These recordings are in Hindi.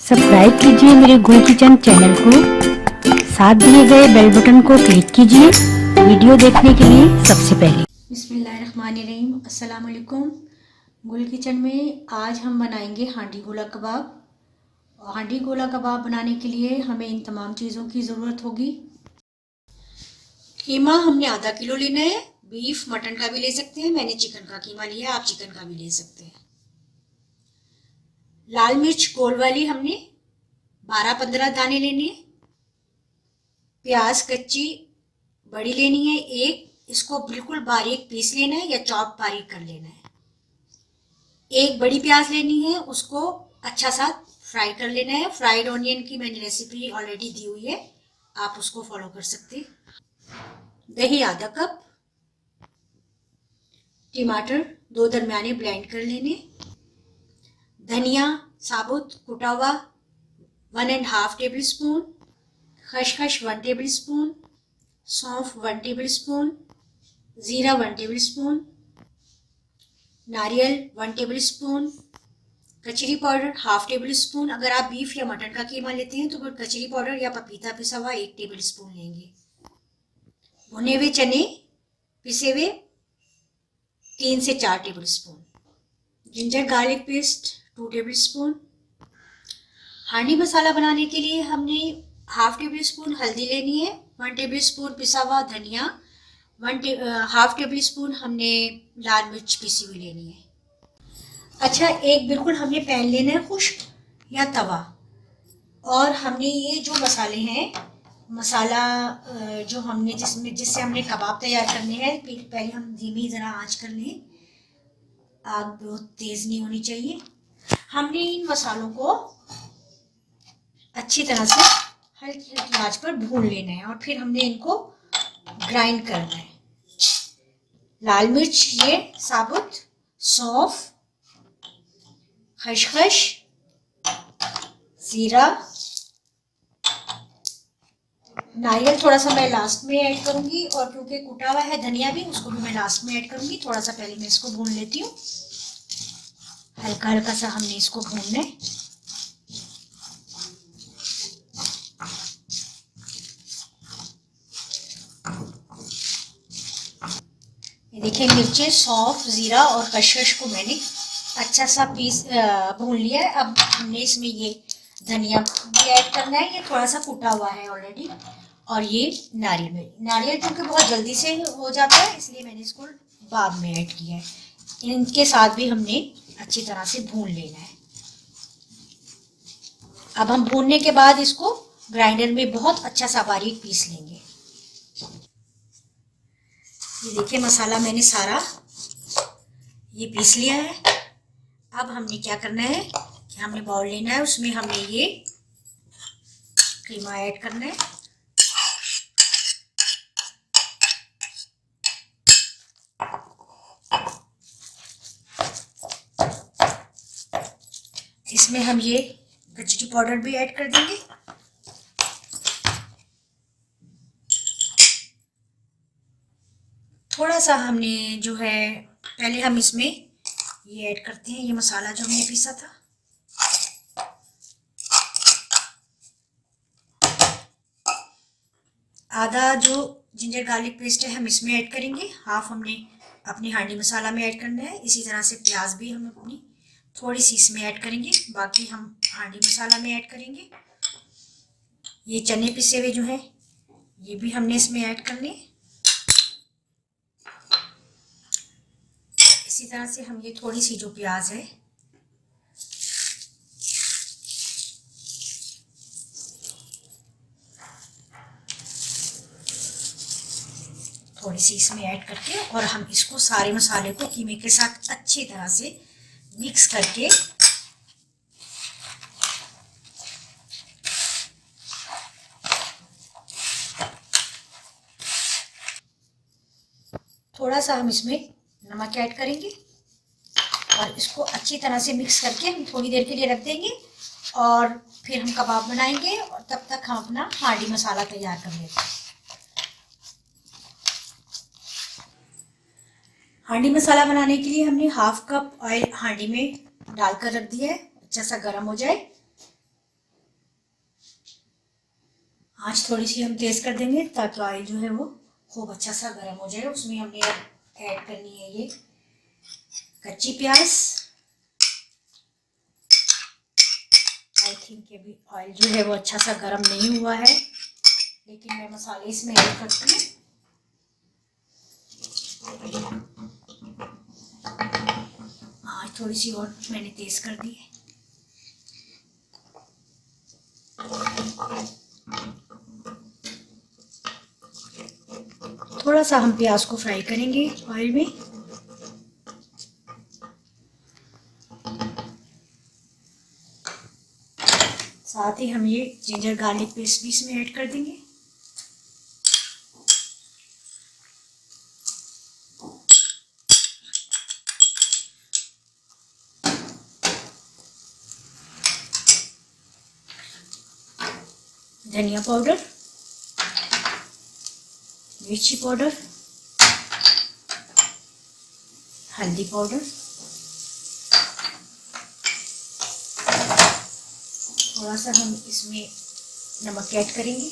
सब्सक्राइब कीजिए मेरे गुल किचन चैनल को, साथ दिए गए बेल बटन को क्लिक कीजिए वीडियो देखने के लिए सबसे पहले। बिस्मिल्लाहिर्रहमानिर्रहीम, अस्सलाम वालेकुम। गुल किचन में आज हम बनाएंगे हांडी गोला कबाब। हांडी गोला कबाब बनाने के लिए हमें इन तमाम चीज़ों की ज़रूरत होगी। कीमा हमने आधा किलो लेना है। बीफ मटन का भी ले सकते हैं, मैंने चिकन का कीमा लिया, आप चिकन का भी ले सकते हैं। लाल मिर्च गोल वाली हमने 12-15 दाने लेने हैं। प्याज कच्ची बड़ी लेनी है एक, इसको बिल्कुल बारीक पीस लेना है या चॉप बारीक कर लेना है। एक बड़ी प्याज लेनी है, उसको अच्छा सा फ्राई कर लेना है। फ्राइड ऑनियन की मैंने रेसिपी ऑलरेडी दी हुई है, आप उसको फॉलो कर सकते हैं। दही आधा कप, टमाटर 2 दरमियाने ब्लेंड कर लेने, धनिया साबुत कुटा हुआ 1.5 टेबल स्पून, खसखस 1 टेबल स्पून, सौंफ 1 टेबल स्पून, ज़ीरा 1 टेबल स्पून, नारियल 1 टेबल स्पून, कचरी पाउडर 1/2 टेबल स्पून। अगर आप बीफ या मटन का कीमा लेते हैं तो फिर कचरी पाउडर या पपीता पिसा हुआ 1 टेबल स्पून लेंगे। भुने हुए चने पिसे हुए 3 से 4 table spoon, ginger garlic paste 2 table spoon. हांडी मसाला बनाने के लिए हमने 1/2 टेबल स्पून हल्दी लेनी है, 1 टेबल स्पून पिसा हुआ धनिया, 1/2 टेबल स्पून हमने लाल मिर्च पिसी हुई लेनी है। अच्छा, एक बिल्कुल हमने पैन लेना है खुश्क या तवा, और हमने ये जो मसाले हैं, मसाला जो हमने जिससे हमने कबाब तैयार करने हैं, पहले हम धीमी ज़रा आंच कर लें, आग बहुत तेज़ नहीं होनी चाहिए। हमने इन मसालों को अच्छी तरह से हल्की हल्की आंच पर भून लेना है और फिर हमने इनको ग्राइंड करना है। लाल मिर्च ये साबुत, सौंफ, खसखस, ज़ीरा, नारियल थोड़ा सा मैं लास्ट में ऐड करूंगी, और क्योंकि कुटा हुआ है धनिया भी, उसको भी मैं लास्ट में ऐड करूंगी। थोड़ा सा पहले मैं इसको भून लेती हूँ, हल्का हल्का सा हमने इसको भूनना है। ये देखिए, मिर्चें, सौंफ, ज़ीरा और खसखस को मैंने अच्छा सा पीस भून लिया है। अब हमने इसमें ये धनिया भी ऐड करना है, ये थोड़ा सा कुटा हुआ है ऑलरेडी, और ये नारियल क्योंकि बहुत जल्दी से हो जाता है, इसलिए मैंने इसको बाद में ऐड किया है। इनके साथ भी हमने अच्छी तरह से भून लेना है। अब हम भूनने के बाद इसको ग्राइंडर में बहुत अच्छा सा बारीक पीस लेंगे। ये देखिए, मसाला मैंने सारा ये पीस लिया है। अब हमने क्या करना है कि हमने बाउल लेना है, उसमें हमने ये कीमा ऐड करना है। इसमें हम ये कचरी पाउडर भी ऐड कर देंगे। थोड़ा सा हमने जो है, पहले हम इसमें ये ऐड करते हैं, ये मसाला जो हमने पीसा था। आधा जो जिंजर गार्लिक पेस्ट है हम इसमें ऐड करेंगे, हाफ हमने अपनी हांडी मसाला में ऐड करना है। इसी तरह से प्याज भी हम अपनी थोड़ी सी इसमें ऐड करेंगे, बाकी हम हांडी मसाला में ऐड करेंगे। ये चने पिसे हुए जो हैं ये भी हमने इसमें ऐड करने। इसी तरह से हम ये थोड़ी सी जो प्याज है थोड़ी सी इसमें ऐड करके, और हम इसको सारे मसाले को कीमे के साथ अच्छी तरह से मिक्स करके थोड़ा सा हम इसमें नमक ऐड करेंगे और इसको अच्छी तरह से मिक्स करके हम थोड़ी देर के लिए रख देंगे, और फिर हम कबाब बनाएंगे, और तब तक हम अपना हांडी मसाला तैयार कर लेते हैं। हांडी मसाला बनाने के लिए हमने 1/2 कप ऑयल हांडी में डालकर रख दिया है, अच्छा सा गर्म हो जाए। आँच थोड़ी सी हम तेज़ कर देंगे ताकि ऑयल जो है वो खूब अच्छा सा गर्म हो जाए। उसमें हमने अब ऐड करनी है ये कच्ची प्याज। आई थिंक अभी ऑयल जो है वो अच्छा सा गर्म नहीं हुआ है, लेकिन मैं मसाले इसमें ऐड करती हूँ। आँच थोड़ी सी और मैंने तेज़ कर दी है। थोड़ा सा हम प्याज को फ्राई करेंगे ऑयल में। साथ ही हम ये जिंजर गार्लिक पेस्ट भी इसमें ऐड कर देंगे। धनिया पाउडर, मिर्ची पाउडर, हल्दी पाउडर, थोड़ा सा हम इसमें नमक ऐड करेंगे।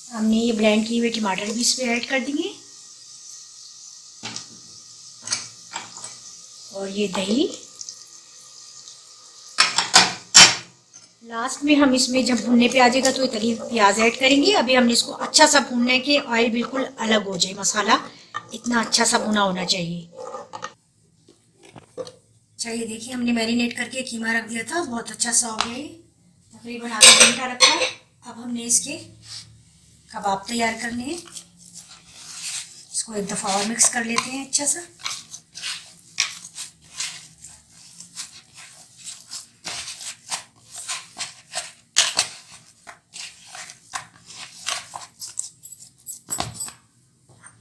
हमने ये ब्लेंड किए हुए टमाटर भी इसमें ऐड कर दिए और ये दही। लास्ट में हम इसमें जब भुनने पे आ जाएगा तो ये तली प्याज ऐड करेंगे। अभी हमने इसको अच्छा सा भूनना है कि ऑयल बिल्कुल अलग हो जाए, मसाला इतना अच्छा सा भुना होना चाहिए। चलिए देखिए, हमने मैरिनेट करके कीमा रख दिया था, बहुत अच्छा सा हो गया। तकरीबन आधा घंटा रखा है। अब हमने इसके कबाब तैयार करने हैं। इसको एक दफ़ा और मिक्स कर लेते हैं अच्छा सा।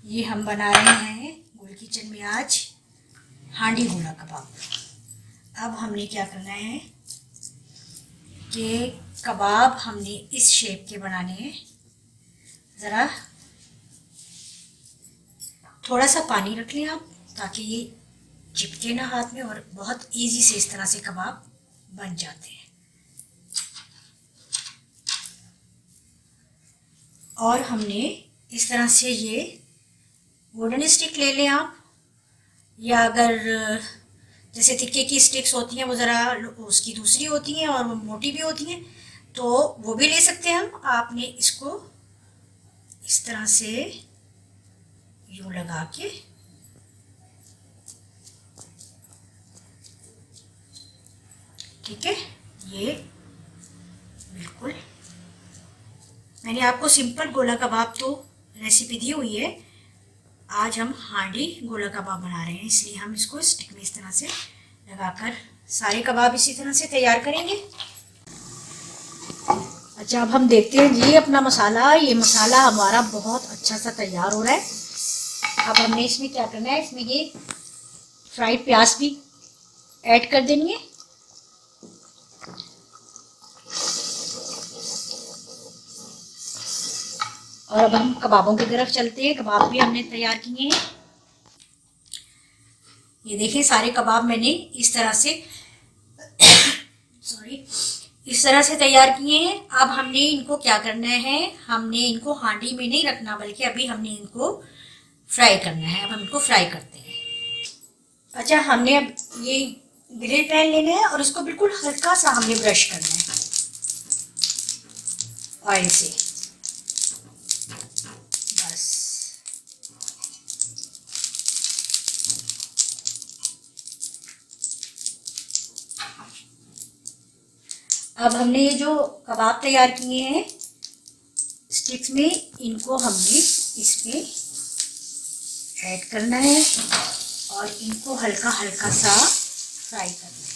ये हम बना रहे हैं गोल किचन में आज हांडी गोला कबाब। अब हमने क्या करना है कि कबाब हमने इस शेप के बनाने हैं। ज़रा थोड़ा सा पानी रख लें आप, ताकि ये चिपके ना हाथ में, और बहुत इजी से इस तरह से कबाब बन जाते हैं। और हमने इस तरह से ये वुडन स्टिक ले लें आप, या अगर जैसे तिक्के की स्टिक्स होती हैं वो ज़रा उसकी दूसरी होती हैं और वो मोटी भी होती हैं, तो वो भी ले सकते हैं हम। आपने इसको इस तरह से यूं लगा के ठीक है। ये बिल्कुल मैंने आपको सिंपल गोला कबाब तो रेसिपी दी हुई है। आज हम हांडी गोला कबाब बना रहे हैं, इसलिए हम इसको स्टिक में इस तरह से लगाकर सारे कबाब इसी तरह से तैयार करेंगे। अच्छा, अब हम देखते हैं जी अपना मसाला। ये मसाला हमारा बहुत अच्छा सा तैयार हो रहा है। अब हमने इसमें क्या करना है, इसमें ये फ्राइड प्याज भी ऐड कर देनी है। और अब हम कबाबों की तरफ चलते हैं। कबाब भी हमने तैयार किए हैं। ये देखें, सारे कबाब मैंने इस तरह से इस तरह से तैयार किए हैं। अब हमने इनको क्या करना है, हमने इनको हांडी में नहीं रखना, बल्कि अभी हमने इनको फ्राई करना है। अब हम इनको फ्राई करते हैं। अच्छा, हमने अब ये ग्रिल पैन लेना है और इसको बिल्कुल हल्का सा हमने ब्रश करना है ऑयल से, बस। अब हमने ये जो कबाब तैयार किए हैं स्टिक्स में, इनको हमने इसमें ऐड करना है और इनको हल्का हल्का सा फ्राई करना है।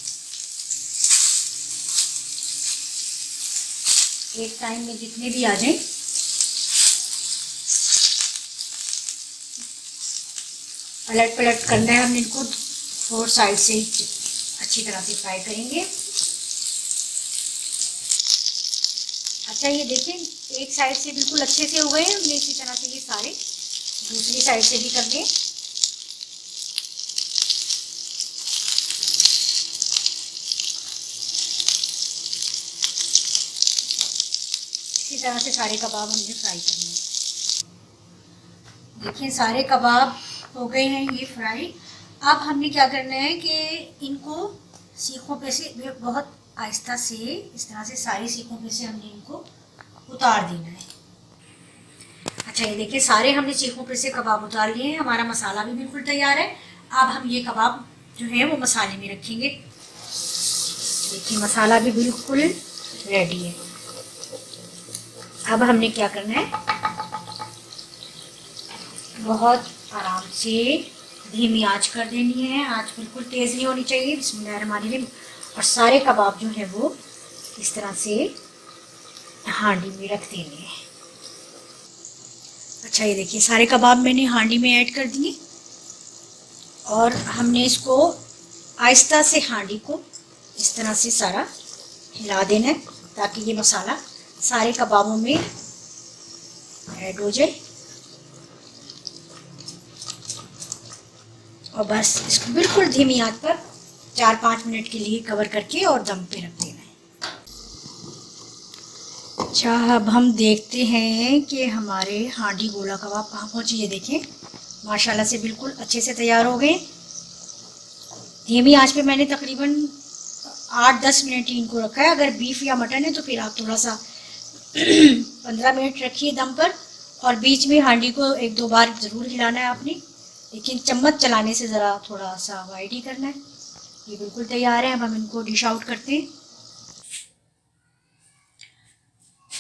एक टाइम में जितने भी आ जाए, पलट पलट करना है हमने इनको 4 साइड से अच्छी तरह से फ्राई करेंगे। अच्छा ये देखें, एक साइड से बिल्कुल अच्छे से हो गए हैं, हमने इसी तरह से ये सारे दूसरी साइड से भी कर दें। इसी तरह से सारे कबाब हमने फ्राई करने हैं। देखिए सारे कबाब हो गए हैं ये फ्राई। अब हमने क्या करना है कि इनको सीखों पे से बहुत आहिस्ता से इस तरह से सारी सीखों पे से हमने इनको उतार देना है। अच्छा ये देखिए सारे हमने सीखों पे से कबाब उतार लिए हैं। हमारा मसाला भी बिल्कुल तैयार है। अब हम ये कबाब जो है वो मसाले में रखेंगे। देखिए मसाला भी बिल्कुल रेडी है। अब हमने क्या करना है, बहुत आराम से धीमी आंच कर देनी है। आंच बिल्कुल तेज़ नहीं होनी चाहिए। बिस्मिल्लाहिर्रहमानिर्रहीम। और सारे कबाब जो है वो इस तरह से हांडी में रख देने हैं। अच्छा ये देखिए सारे कबाब मैंने हांडी में ऐड कर दिए और हमने इसको आहिस्ता से हांडी को इस तरह से सारा हिला देना है ताकि ये मसाला सारे कबाबों में ऐड हो जाए। और बस इसको बिल्कुल धीमी आंच पर 4-5 मिनट के लिए कवर करके और दम पे रख देना है। अच्छा अब हम देखते हैं कि हमारे हांडी गोला कबाब कहाँ पहुँचे। ये देखें माशाल्लाह से बिल्कुल अच्छे से तैयार हो गए। धीमी आंच पे मैंने तकरीबन 8-10 मिनट इनको रखा है। अगर बीफ या मटन है तो फिर आप थोड़ा सा 15 मिनट रखिए दम पर। और बीच में हांडी को 1-2 बार ज़रूर हिलाना है आपने, लेकिन चम्मच चलाने से ज़रा थोड़ा सा अवॉइड ही करना है। ये बिल्कुल तैयार है। अब हम इनको डिश आउट करते हैं।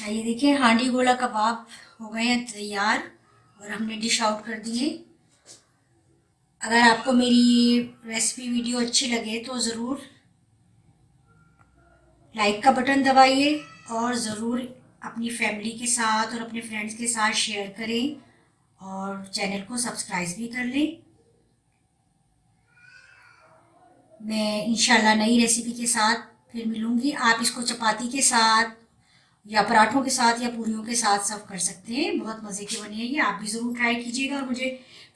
ये देखिए हांडी गोला कबाब हो गए हैं तैयार और हमने डिश आउट कर दिए। अगर आपको मेरी रेसिपी वीडियो अच्छी लगे तो ज़रूर लाइक का बटन दबाइए और ज़रूर अपनी फैमिली के साथ और अपने फ्रेंड्स के साथ शेयर करें और चैनल को सब्सक्राइब भी कर लें। मैं इंशाल्लाह नई रेसिपी के साथ फिर मिलूँगी। आप इसको चपाती के साथ या पराठों के साथ या पूरियों के साथ सर्व कर सकते हैं। बहुत मज़े के बने हैं ये। आप भी ज़रूर ट्राई कीजिएगा और मुझे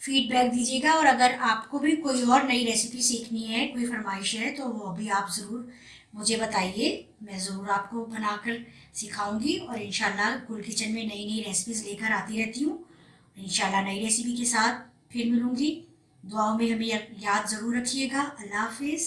फीडबैक दीजिएगा। और अगर आपको भी कोई और नई रेसिपी सीखनी है, कोई फरमाइश है, तो वो भी आप ज़रूर मुझे बताइए। मैं ज़रूर आपको बनाकर सिखाऊंगी और इंशाल्लाह गुल किचन में नई नई रेसिपीज़ लेकर आती रहती हूँ। इंशाल्लाह नई रेसिपी के साथ फिर मिलूँगी। दुआओं में हमें याद ज़रूर रखिएगा। अल्लाह हाफिज़।